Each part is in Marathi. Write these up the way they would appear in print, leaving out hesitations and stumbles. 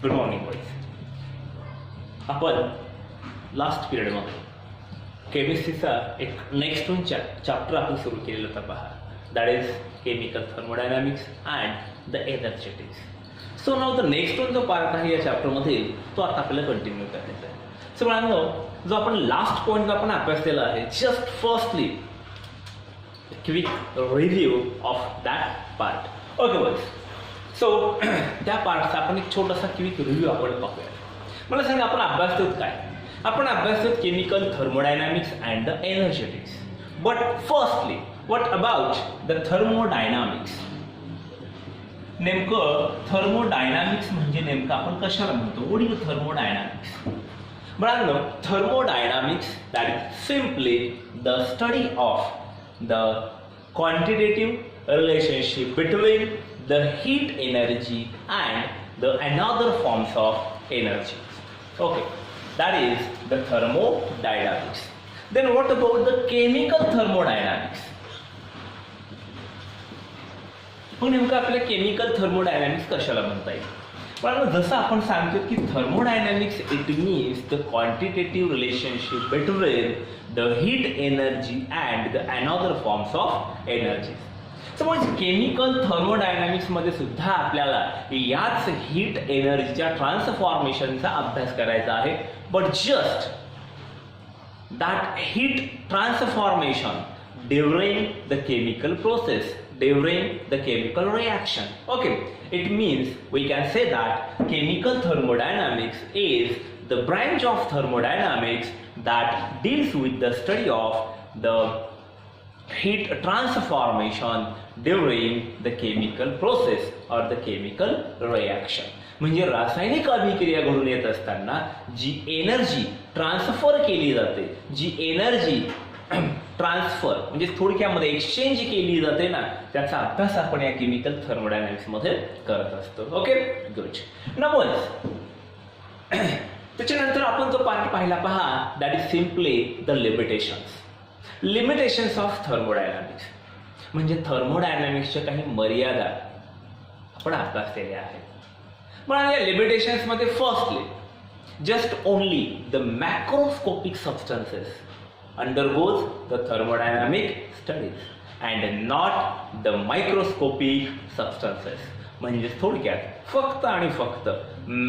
Good morning boys. आपण लास्ट पिरियडमध्ये केमिस्ट्रीचा एक नेक्स्ट वन चॅप्टर आपण सुरू केलेला होता पहा, that is chemical thermodynamics and the energetics. So now the next one जो पार्ट आहे या चॅप्टरमध्ये तो आता आपल्याला कंटिन्यू करायचा आहे. सो मुलांनो, जो आपण लास्ट पॉईंट आपण अभ्यासलेला आहे, just firstly quick review of that part. Okay boys. So त्या पार्टचा आपण एक छोटासा क्विक रिव्ह्यू आपण पाहूया. मला सांगा, आपण अभ्यास करत काय? आपण अभ्यास करत chemical thermodynamics and the energetics. But firstly what about the thermodynamics? नेमकं थर्मोडायनामिक्स म्हणजे नेमकं आपण कशाला म्हणतो? What is thermodynamics? बघा, thermodynamics that is simply the study of the quantitative relationship between the heat energy and the another forms of energy. Okay, that is the thermodynamics. Then what about the chemical thermodynamics? मग नेमकं आपल्या केमिकल थर्मोडायनामिक्स कशाला म्हणता येईल? पण जसं आपण सांगतो की thermodynamics it means the quantitative relationship between the heat energy and the another forms of energy. समज केमिकल थर्मोडायनामिक्स मध्ये सुद्धा आपल्याला याच हीट एनर्जीच्या ट्रान्सफॉर्मेशनचा अभ्यास करायचा आहे. But just that heat transformation during the chemical process, during the chemical reaction. Okay, it means we can say that chemical thermodynamics is the branch of thermodynamics that deals with the study of the heat transformation during the chemical process or the chemical reaction. म्हणजे रासायनिक अभिक्रिया घडून येत असताना जी एनर्जी ट्रान्सफर केली जाते, जी एनर्जी ट्रान्सफर म्हणजे थोडक्यामध्ये एक्सचेंज केली जाते ना, त्याचा अभ्यास आपण या केमिकल थर्मोडायनामिक्स मध्ये करत असतो. Okay, good. नाउ त्याच्यानंतर आपण जो पार्ट पाहिला पहा, that is simply the limitations of thermodynamics. म्हणजे थर्मोडायनामिक्सच्या काही मर्यादा आपण अभ्यासलेल्या आहेत. पण या लिमिटेशन्स मध्ये firstly just only the macroscopic substances undergoes the thermodynamic studies and not the microscopic substances. म्हणजे थोडक्यात फक्त आणि फक्त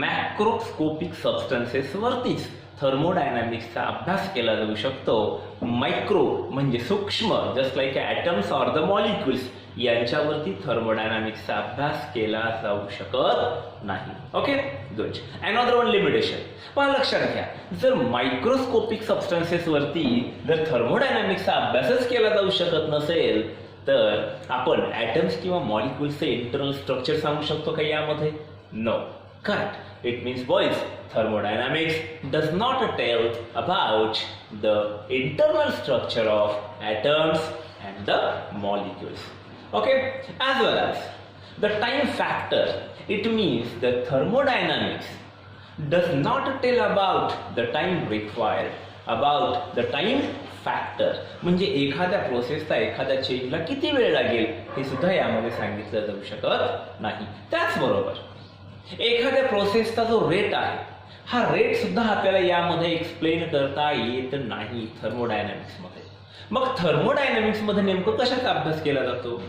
मॅक्रोस्कोपिक सबस्टन्सेस वरतीच थर्मोडायनामिक्सचा अभ्यास केला जाऊ शकतो. मायक्रो म्हणजे सूक्ष्म, just like atoms or the molecules, यांच्यावरती थर्मोडायनामिक्सचा अभ्यास केला जाऊ शकत नाही. Okay, good. Another one limitation पण लक्षात घ्या, जर मायक्रोस्कोपिक सबस्टन्सेस वरती जर थर्मोडायनामिक्सचा अभ्यासच केला जाऊ शकत नसेल, तर आपण ॲटम्स किंवा मॉलिक्युल्सचे इंटरनल स्ट्रक्चर सांगू शकतो का यामध्ये? No. Correct. It means, boys, thermodynamics does not tell about the internal structure of atoms and the molecules. Okay, as well as the time factor. It means the thermodynamics does not tell about the time required, about the time factor. म्हणजे एखाद्या प्रोसेसला, एखाद्या चेंजला किती वेळ लागेल हे सुद्धा यामध्ये सांगितलं जाऊ शकत नाही. त्याचबरोबर एखाद्या प्रोसेसचा जो रेट आहे, हा रेट सुद्धा आपल्याला यामध्ये एक्सप्लेन करता येत नाही थर्मोडायनामिक्स मध्ये. मग थर्मोडायनामिक्स मध्ये नेमकं कशाचा अभ्यास केला जातो?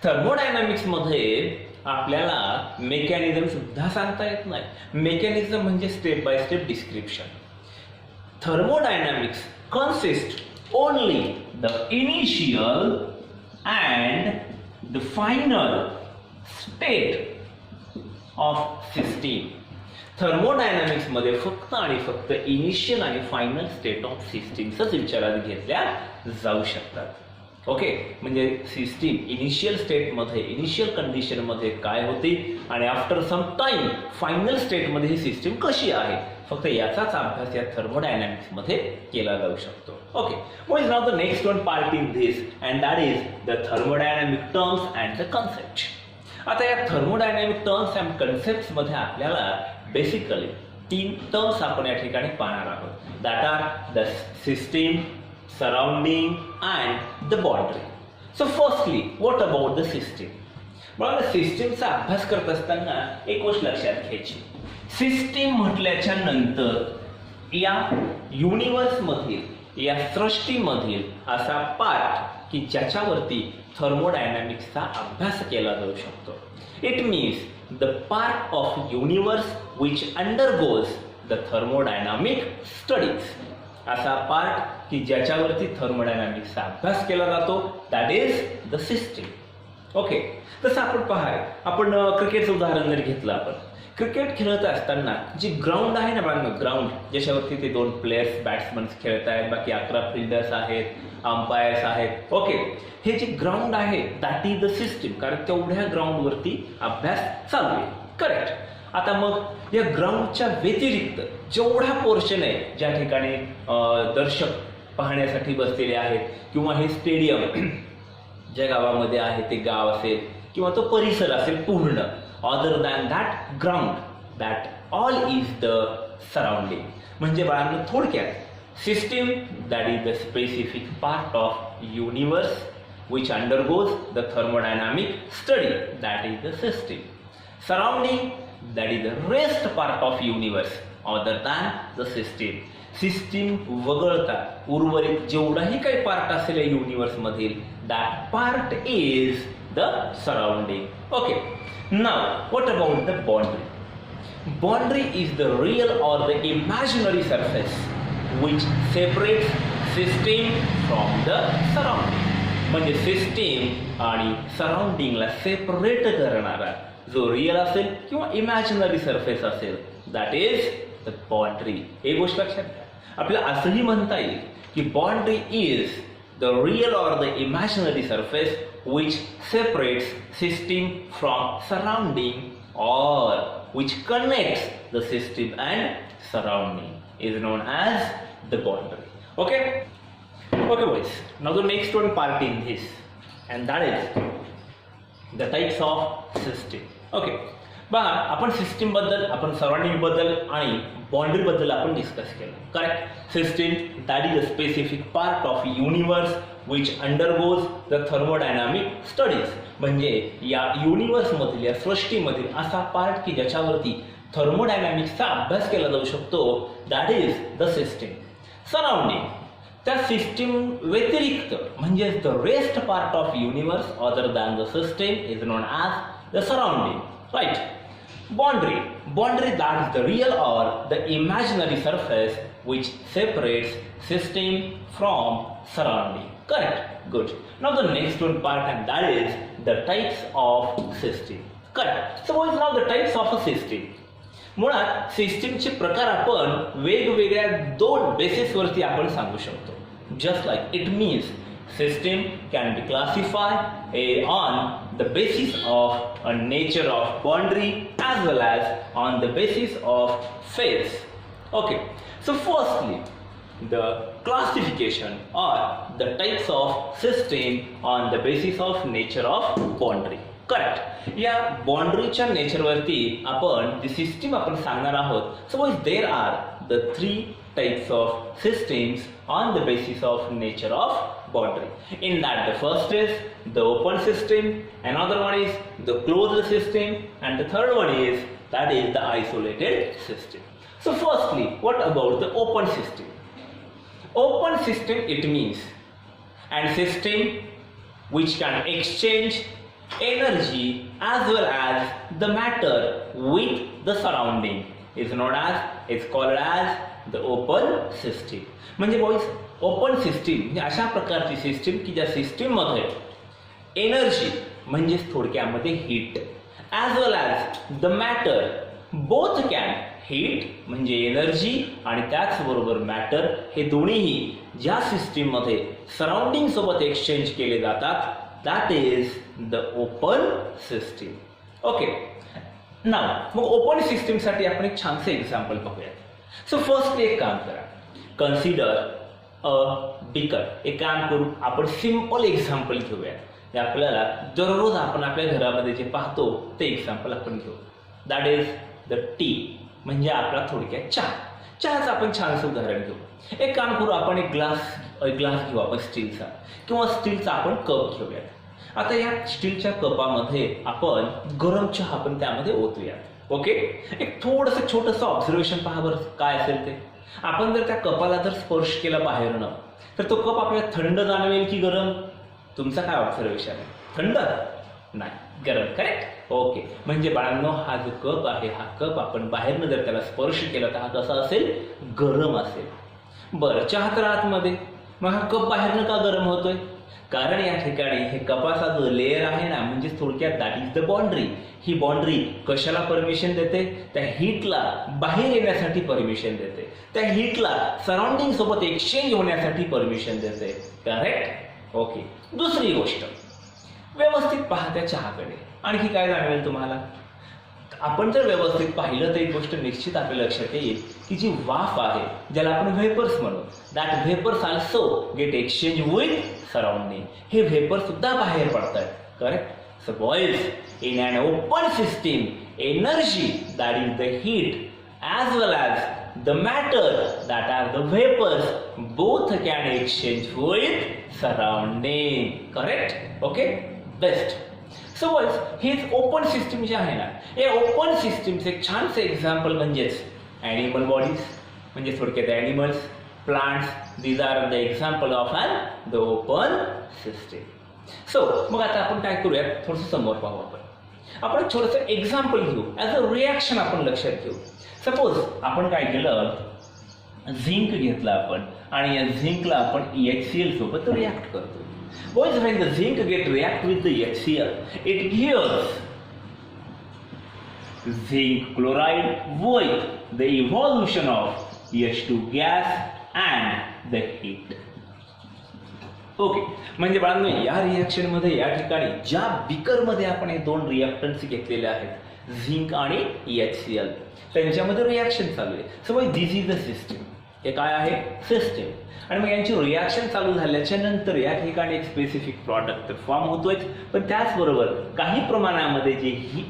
थर्मोडायनामिक्स मध्ये आपल्याला मेकॅनिझम सुद्धा सांगता येत नाही. मेकॅनिझम म्हणजे step by step description. Thermodynamics consist only the initial and the final state of system. Thermodynamics मध्ये फक्त आणि फक्त इनिशियल आणि फायनल स्टेट ऑफ सिस्टीम्सच विचारात घेतल्या जाऊ शकतात. ओके, म्हणजे सिस्टीम इनिशियल स्टेट मध्ये, इनिशियल कंडिशन मध्ये काय होती आणि after some time final state मध्ये ही सिस्टीम कशी आहे, फक्त याचाच अभ्यास या थर्मोडायनामिक्स मध्ये केला जाऊ शकतो. Okay, what is now the next one part in this, and that is the thermodynamic terms and the concept. आता या थर्मोडायनामिक टर्म्स अँड कन्सेप्ट्स मध्ये आपल्याला बेसिकली 3 टर्म्स आपण या ठिकाणी पाहणार आहोत. That are the system, surrounding and the boundary. So firstly what about the system? मला सिस्टीमचा अभ्यास करत असताना एक गोष्ट लक्षात घ्यायची. सिस्टीम म्हटल्याच्या नंतर या युनिवर्समधील या सृष्टीमधील असा पार्ट की ज्याच्यावरती थर्मोडायनॅमिक्सचा अभ्यास केला जाऊ शकतो. It means the part of universe which undergoes the thermodynamic studies. असा पार्ट की ज्याच्यावरती थर्मोडायनामिक्सचा अभ्यास केला जातो, that is the system. Okay, तसं आपण आपण क्रिकेटचं उदाहरण जर घेतलं, आपण क्रिकेट खेळत असताना जी ग्राउंड आहे ना बाळांनो, ग्राउंड ज्याच्यावरती ते 2 प्लेयर्स बॅट्समन खेळत आहेत, बाकी 11 फिल्डर्स आहेत, अंपायर्स आहेत. ओके, हे जे ग्राउंड आहे दॅट इज द सिस्टीम, कारण तेवढ्या ग्राउंडवरती अभ्यास चालू आहे. करेक्ट. आता मग या ग्राउंडच्या व्यतिरिक्त जेवढा पोर्शन आहे ज्या ठिकाणी दर्शक पाहण्यासाठी बसलेले आहेत, किंवा हे स्टेडियम ज्या गावामध्ये आहे ते गाव असेल किंवा तो परिसर असेल पूर्ण, other than that ground, that all is the surrounding. म्हणजे बाळांनो थोडक्यात system that is the specific part of universe which undergoes the thermodynamic study, that is the system. Surrounding, that is the rest part of universe other than the system. System वगळता उर्वरित जेवढाही काही पार्ट असेल या युनिवर्स मधील, that part is the surrounding. Okay, now what about the boundary? Boundary is the real or the imaginary surface which separates system from the surrounding. म्हणजे सिस्टीम आणि सराउंडिंगला सेपरेट करणारा जो रिअल असेल किंवा इमॅजिनरी सरफेस असेल, दॅट इज द बाउंड्री. एक गोष्ट लक्षात घ्या, आपल्याला असंही म्हणता येईल की boundary is the real or the imaginary surface which separates system from surrounding or which connects the system and surrounding is known as the boundary. Okay boys, now the next one part in this, and that is the types of system. Okay, बघा आपण सिस्टीम बद्दल, आपण सराउंडिंग बद्दल आणि बाउंड्री बद्दल आपण डिस्कस केलं. Correct. System that is a specific part of universe which undergoes the thermodynamic studies. म्हणजे या युनिवर्स मधील, या सृष्टीमधील असा पार्ट की ज्याच्यावरती थर्मोडायनामिक्सचा अभ्यास केला जाऊ शकतो, that is the system. Surrounding, त्या सिस्टीम व्यतिरिक्त म्हणजे the rest part of universe other than the system is known as the surrounding. Right. Boundary, that is the real or the imaginary surface which separates system from surrounding. Correct. Good. Now the next one part, and that is the types of system. Correct. So what is now the types of a system? मुळात सिस्टीमचे प्रकार आपण वेगवेगळ्या 2 बेसिसवरती आपण सांगू शकतो. Just like it means system can be classified on the basis of a nature of boundary as well as on the basis of phase. Okay, so firstly the classification or the types of system on the basis of nature of boundary. Correct. या बाउंड्रीच्या नेचरवरती आपण जी सिस्टीम आपण सांगणार आहोत. Suppose there are the 3 types of systems on the basis of nature of boundary. In that, the first is the open system, another one is the closed system, and the third one is the isolated system. So firstly, what about the open system? Open system, it means and system which can exchange energy as well as the matter with the surrounding is known as, it's called as the open system. म्हणजे बॉईज ओपन सिस्टीम म्हणजे अशा प्रकारची सिस्टीम की ज्या सिस्टीम मध्ये एनर्जी म्हणजे थोडक्यामध्ये heat as well as the matter both can, heat म्हणजे एनर्जी आणि त्याचबरोबर मॅटर हे दोन्हीही ज्या सिस्टीम मध्ये सराउंडिंग सोबत एक्सचेंज केले जातात, that is the open system. Okay, नाव मग ओपन सिस्टीम साठी आपण एक छानसे एक्झाम्पल बघूयात. सो फर्स्टली एक काम करा, कन्सिडर अ बीकर. एक काम करू, आपण सिंपल एक्झाम्पल घेऊया. ते आपल्याला दररोज आपण आपल्या घरामध्ये जे पाहतो ते एक्झाम्पल आपण घेऊ. दॅट इज द टी, म्हणजे आपला थोडक्यात चहा. चहाचं आपण छानसं उदाहरण घेऊ. एक काम करू, आपण एक ग्लास घेऊ आपण स्टीलचा, किंवा स्टीलचा आपण कप घेऊयात. आता या स्टीलच्या कपामध्ये आपण गरम चहा आपण त्यामध्ये ओतूयात. ओके, एक थोडंसं छोटंसं ऑब्झर्वेशन पहा बरं काय असेल ते. आपण जर त्या कपाला जर स्पर्श केला बाहेरनं तर तो कप आपल्याला थंड जाणवेल की गरम? तुमचा काय ऑब्झर्वेशन आहे? थंड नाही, गरम. करेक्ट. ओके, म्हणजे बाळांनो हा जो कप आहे हा कप आपण बाहेरनं जर त्याला स्पर्श केला तर हा कसा असेल? गरम असेल. बरं, चहा तर आतमध्ये, मग हा कप बाहेरनं का गरम होतोय? कारण या ठिकाणी हे कपाचा जो लेअर आहे ना, म्हणजे थोडक्यात that is the boundary. He boundary कशाला परमिशन देते? त्या हीटला बाहेर येण्यासाठी परमिशन देते, त्या हीटला सराउंडिंग सोबत एक्सचेंज होण्यासाठी परमिशन देते. करेक्ट. ओके, दुसरी गोष्ट व्यवस्थित पहा त्या चहाकडे. आणखी काय जाणवेल तुम्हाला? आपण जर व्यवस्थित पाहिलं तर एक गोष्ट निश्चित आपल्या लक्षात येईल की जी वाफ आहे ज्याला आपण व्हेपर्स म्हणू, that vapours also get exchange with surrounding. हे व्हेपर सुद्धा बाहेर पडतात. Correct. So boys, in an open system, energy, that is the heat, as well as the matter, that are the vapors, both can exchange with surrounding. Correct? Okay? Best. So boys, ही ओपन सिस्टीम जी आहे ना, या ओपन सिस्टीमचे एक छानसे एक्झाम्पल म्हणजेच ॲनिमल बॉडीज, म्हणजे थोडक्यात animals, plants. These are the example of the open system. So मग आता आपण काय करूयात, थोडंसं समोर पाहू. आपण छोटंसं एक्झाम्पल घेऊ, ॲज अ रिॲक्शन आपण लक्षात घेऊ. सपोज आपण काय केलं, झिंक घेतला आपण आणि या झिंकला आपण HCl सोबत रिॲक्ट करतो. Boys, when the zinc get react with the HCl, it gives zinc chloride with the evolution of H2 gas and the heat. Okay, म्हणजे बाळांनो या रिॲक्शन मध्ये या ठिकाणी ज्या बीकर मध्ये आपण हे दोन रिॲक्टन्स घेतलेले आहेत, झिंक आणि HCl, त्यांच्यामध्ये रिॲक्शन चालू आहे. So this is the system. हे काय आहे? सिस्टीम. आणि मग यांची रिॲक्शन चालू झाल्याच्या नंतर या ठिकाणी एक स्पेसिफिक प्रॉडक्ट फॉर्म होतोय, पण त्याचबरोबर काही प्रमाणामध्ये जे ही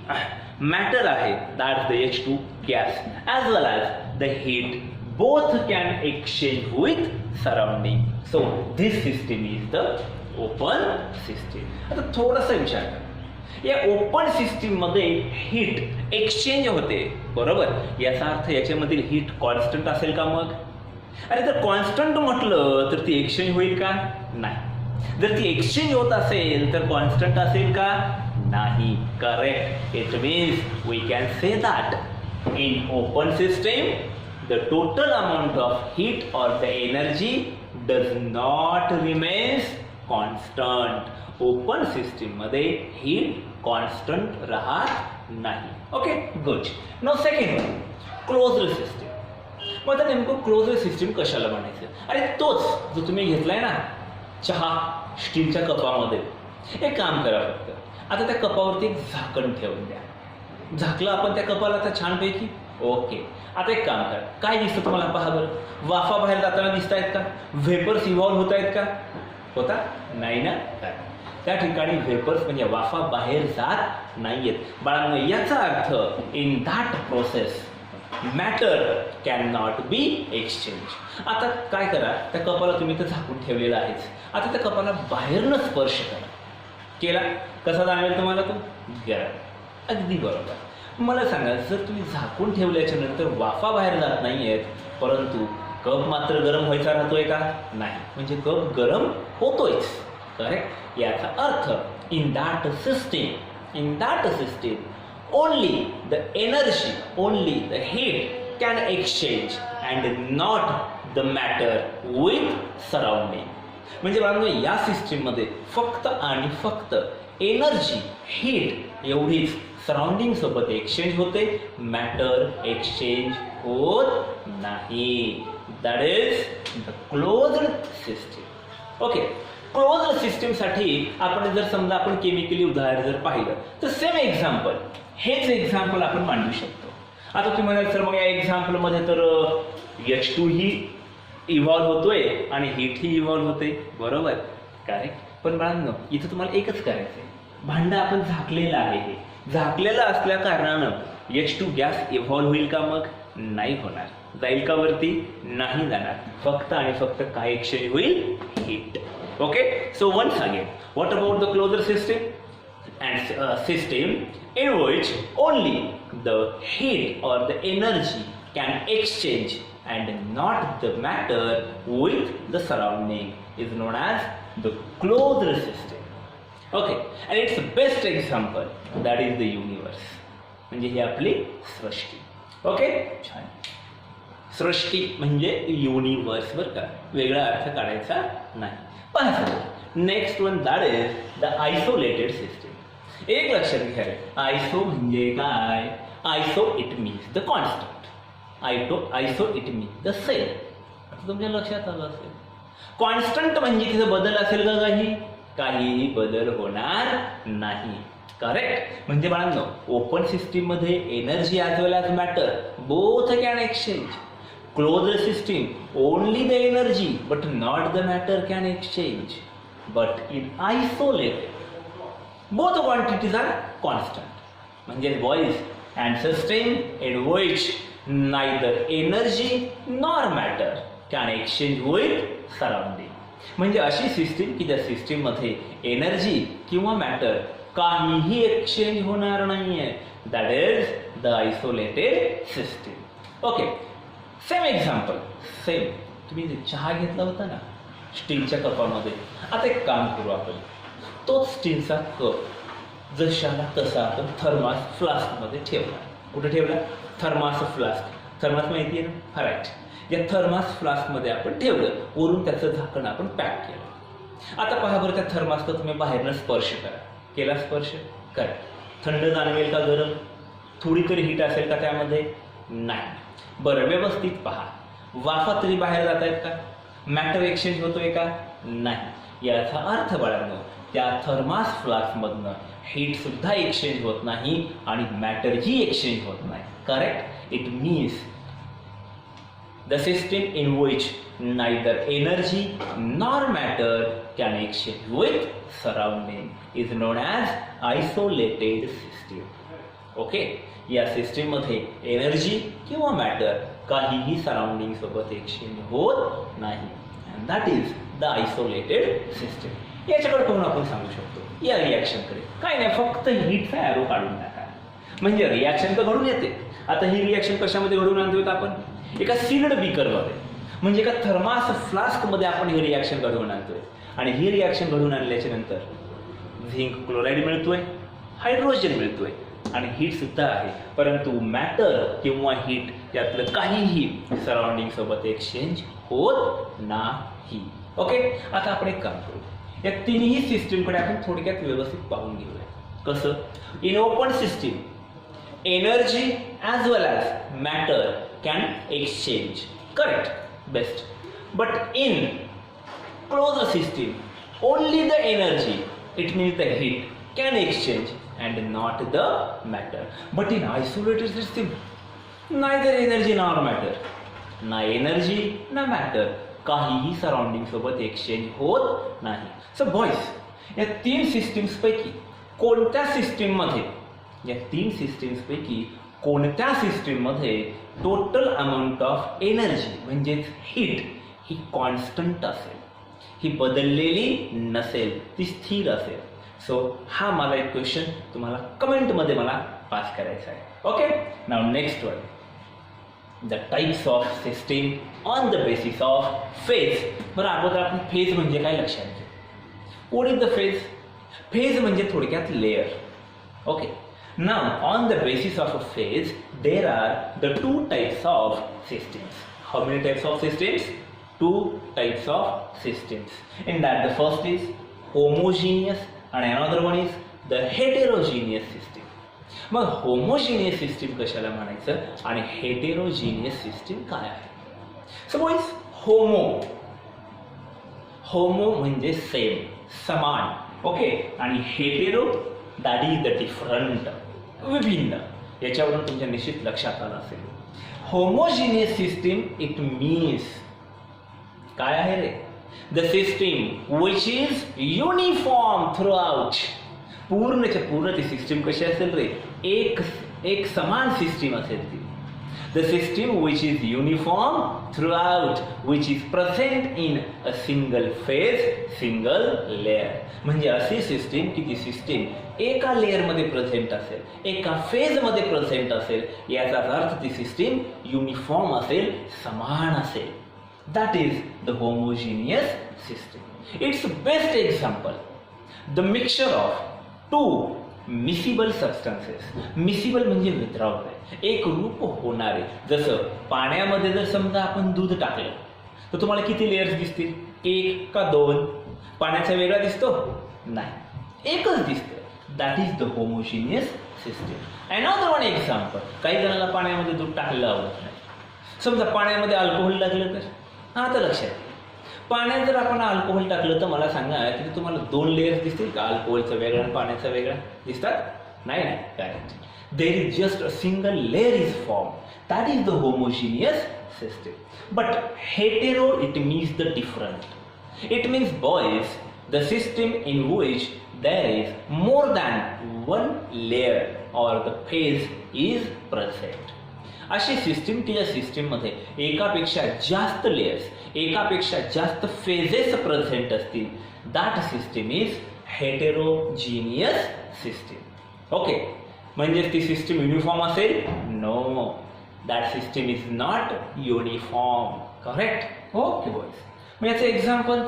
मॅटर आहे, that the H2 gas as well as the heat, both can exchange with surrounding. So this system is the open system. आता थोडासा विचार करा, या ओपन सिस्टीम मध्ये हीट एक्सचेंज होते, बरोबर? याचा अर्थ याच्यामधील हीट कॉन्स्टंट असेल का? मग अरे जर कॉन्स्टंट म्हटलं तर ती एक्सचेंज होईल का? नाही. जर ती एक्सचेंज होत असेल तर कॉन्स्टंट असेल का? नाही. Correct. It means we can say that in open system the total amount of heat or the energy does not remains constant. Open system मध्ये हीट कॉन्स्टंट राहत नाही. Okay, good. Now second one, closed system. मग आता नेमकं क्लोज्ड सिस्टीम कशाला म्हणायचं? अरे तोच जो तुम्ही घेतलाय ना चहा स्टीलच्या कपामध्ये, एक काम करा फक्त, आता त्या कपावरती एक झाकण ठेवून द्या. झाकलं आपण त्या कपाला आता छानपैकी. ओके, आता एक काम करा, काय दिसतं तुम्हाला? पहा बरं, वाफा बाहेर जाताना दिसत आहेत का? व्हेपर्स इव्हॉल्व्ह होत आहेत का? होता नाही ना? त्या ठिकाणी व्हेपर्स म्हणजे वाफा बाहेर जात नाहीयेत. बाळांनो याचा अर्थ in that process matter can not be exchange. आता काय करा, त्या कपाला तुम्ही तर झाकून ठेवलेला आहेच, आता त्या कपाला बाहेरनं स्पर्श करा. केला, कसा जाणवेल तुम्हाला तो? गरम. अगदी बरोबर. मला सांगा, जर तुम्ही झाकून ठेवल्याच्या नंतर वाफा बाहेर जात नाहीयेत, परंतु कप मात्र गरम व्हायचा राहतोय का? नाही. म्हणजे कप गरम होतोयच. करेक्ट. याचा अर्थ in that system only the energy, only the heat can exchange and not the matter with surrounding. म्हणजे बाळांनो या सिस्टीममध्ये फक्त आणि फक्त एनर्जी, हीट एवढीच सराउंडिंग सोबत एक्सचेंज होते, मॅटर एक्सचेंज होत नाही. That is the closed system. Okay, closed सिस्टीमसाठी आपण जर समजा आपण केमिकली उदाहरण जर पाहिलं तर सेम एक्झाम्पल, हेच एक्झाम्पल आपण मांडू शकतो. आता तुम्ही म्हणाल सर मग या एक्झाम्पलमध्ये तर H2 ही इव्हॉल्व्ह होतोय आणि हीट ही इव्हॉल्व्ह होते, बरोबर? करेक्ट. पण बाळांनो इथं तुम्हाला एकच करायचं आहे, भांडं आपण झाकलेलं आहे, हे झाकलेलं असल्या कारणानं H2 गॅस इव्हॉल्व्ह होईल का? मग नाही होणार. जाईल का वरती? नाही जाणार. फक्त आणि फक्त काय एक्सचेंज होईल? Heat. Okay, so once again, what about the closer system? and system in which only the heat or the energy can exchange and not the matter with the surrounding is known as the closed system. Okay, and its best example that is the universe. म्हणजे ही आपली सृष्टी. ओके, छान. सृष्टी म्हणजे युनिवर्स बरं का, वेगळा अर्थ काढायचा नाही. पहा next one that is the isolated system. एक लक्षात घ्या, आयसो म्हणजे काय? Iso it means the constant. Iso it means the same. आता तुमच्या लक्षात आलं असेल. कॉन्स्टंट म्हणजे तिचा बदल असेल का? काहीही बदल होणार नाही. करेक्ट. म्हणजे बाळांनो, ओपन सिस्टीम मध्ये energy as well as matter both can exchange. Closed system only the energy but not the matter can exchange. But in isolated both quantities are constant. म्हणजे boys and system in which neither energy nor matter can exchange with surrounding. म्हणजे अशी सिस्टीम की ज्या सिस्टीम मध्ये एनर्जी किंवा मॅटर काहीही एक्सचेंज होणार नाहीये. That is the isolated system. Okay, same example. Same तुम्ही चहा घेतला होता ना स्टीलच्या कपामध्ये. आता एक काम करू आपण, तोच स्टीलचा कप जशाला तसा आपण थर्मास फ्लास्कमध्ये ठेवला. कुठे ठेवला? Thermos flask. थर्मास माहिती आहे ना? राईट. या थर्मास फ्लास्कमध्ये आपण ठेवलं, वरून त्याचं झाकण आपण पॅक केलं. आता पहा बरं, त्या थर्मासचा तुम्ही बाहेरनं स्पर्श करा. केला स्पर्श? करा. थंड जाणवेल का गरम? थोडी तरी हीट असेल का त्यामध्ये? नाही. बरं, व्यवस्थित पहा, वाफा तरी बाहेर जात आहेत का? मॅटर एक्सचेंज होतोय का? नाही. याचा अर्थ बाळांनो, त्या थर्मास फ्लास्कमधनं हीट सुद्धा एक्सचेंज होत नाही आणि मॅटरही एक्सचेंज होत नाही. Correct. It means the system in which neither energy nor matter can exchange with surrounding is known as isolated system. Okay, या सिस्टीममध्ये एनर्जी किंवा मॅटर काहीही सराउंडिंग सोबत एक्सचेंज होत नाही. And that is the isolated system. याच्याकडे पाहून आपण सांगू शकतो या रिॲक्शनकडे काय नाही, फक्त हीटचा ॲरो काढून टाका म्हणजे रिॲक्शन तर घडून येते. आता ही रिॲक्शन कशामध्ये घडून आणतोय? आपण एका सील्ड बीकरमध्ये म्हणजे एका थर्मास फ्लास्कमध्ये आपण ही रिॲक्शन घडवून आणतोय. आणि ही रिॲक्शन घडवून आणल्याच्या नंतर झिंक क्लोराईड मिळतोय, हायड्रोजन मिळतोय आणि हीट सुद्धा आहे. परंतु मॅटर किंवा हीट यातलं काहीही सराउंडिंग सोबत एक्सचेंज होत नाही. ओके, आता आपण एक काम करू, या तिन्ही सिस्टीमकडे आपण थोडक्यात व्यवस्थित पाहून घेऊया. कसं? In open system energy as well as matter can exchange. Correct, best. But in closed system only the energy, it means the heat, can exchange and not the matter. But in isolated system neither energy nor matter, ना एनर्जी ना मॅटर काहीही सराउंडिंग सोबत एक्सचेंज होत नाही. सो बॉयज, या तीन सिस्टीम्स पैकी कोणत्या सिस्टीममध्ये, या तीन सिस्टीम्स पैकी कोणत्या सिस्टीममध्ये टोटल अमाऊंट ऑफ एनर्जी म्हणजेच हीट ही कॉन्स्टंट असेल, ही बदललेली नसेल, ती स्थिर असेल. सो हा मला एक क्वेश्चन तुम्हाला कमेंटमध्ये मला पास करायचा आहे. Okay, now next one, the types of system on the basis of phase. बरं, अगोदर आपण फेज म्हणजे काय लक्षात घेऊ. What is the phase? Phase म्हणजे थोडक्यात layer. Okay, now on the basis of a phase there are the two types of systems. How many types of systems? Two types of systems. In that the first is homogeneous आणि another one is the heterogeneous system. मग होमोजिनियस सिस्टीम कशाला म्हणायचं आणि हेटेरोजिनियस सिस्टीम काय आहे? सपोज होमो म्हणजे सेम, समान. ओके, आणि hetero that is the different, विभिन्न. याच्यावरून तुमच्या निश्चित लक्षात आलं असेल. होमोजिनियस सिस्टीम इट मीन्स काय आहे रे? The system which is uniform throughout. पूर्णच्या पूर्ण ती सिस्टीम कशी असेल रे? एक समान सिस्टीम असेल ती. The system which is uniform throughout, which is present in a single phase, single layer. म्हणजे अशी सिस्टीम की जी सिस्टीम एका लेयर मध्ये प्रेझेंट असेल, एका फेज मध्ये प्रेझेंट असेल, याचा अर्थ ती सिस्टीम युनिफॉर्म असेल, समान असेल. That is the homogeneous system. Its best example, the mixture of two miscible substances. Miscible म्हणजे विद्राव्य, एक रूप होणारे. जसं पाण्यामध्ये जर समजा आपण दूध टाकलं तर तुम्हाला किती लेयर्स दिसतील? एक का दोन? पाण्याचा वेगळा दिसतो? नाही, एकच दिसतं. That is the homogeneous system. Another one example, काही जणांना पाण्यामध्ये दूध टाकलेलं आवडत नाही. समजा पाण्यामध्ये अल्कोहोल टाकलं तर आता लक्षात घ्या, पाण्यात जर आपण अल्कोहोल टाकलं तर मला सांगा की तुम्हाला दोन लेयर्स दिसतील का? अल्कोहोलचं वेगळं आणि पाण्याचं वेगळं दिसतात? नाही नाही, correct. There is just a single layer is form. That is the homogeneous system. But hetero it means the different. It means, boys, the system in which there is more than one layer or the phase is present. अशी सिस्टीम की ज्या सिस्टीममध्ये एकापेक्षा जास्त लेयर्स, एकापेक्षा जास्त फेजेस प्रेझेंट असतील, that system is heterogeneous system. Okay, म्हणजे ती सिस्टीम युनिफॉर्म असेल? No, that system is not uniform. Correct? Okay boys. मग याचं example,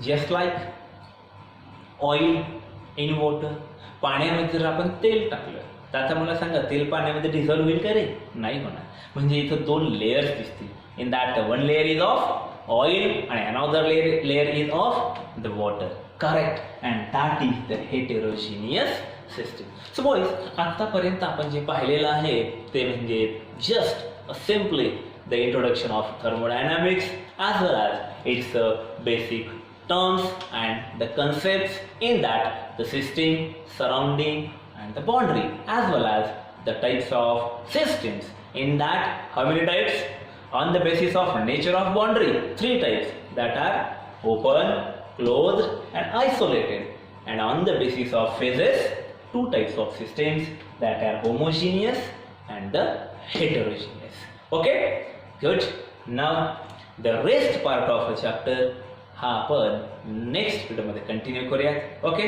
just like oil in water. पाण्यामध्ये जर आपण तेल टाकलं तर आता मला सांगा, तेल पाण्यामध्ये डिझॉल्व्ह होईल का रे? नाही होणार. म्हणजे इथं दोन लेयर्स दिसतील. In that one layer is of oil आणि another layer is of the water. Correct. And that is the heterogeneous system. So boys, आतापर्यंत आपण जे पाहिलेलं आहे ते म्हणजे just simply the introduction of thermodynamics as well as its basic terms and the concepts in that the system, surrounding and the boundary, as well as the types of systems. In that, how many types? On the basis of nature of boundary, three types, that are open, closed and isolated. And on the basis of phases, two types of systems, that are homogeneous and the heterogeneous. Okay? Good. Now the rest part of the chapter हा आपण नेक्स्ट व्हिडिओमध्ये कंटिन्यू करूयात. ओके.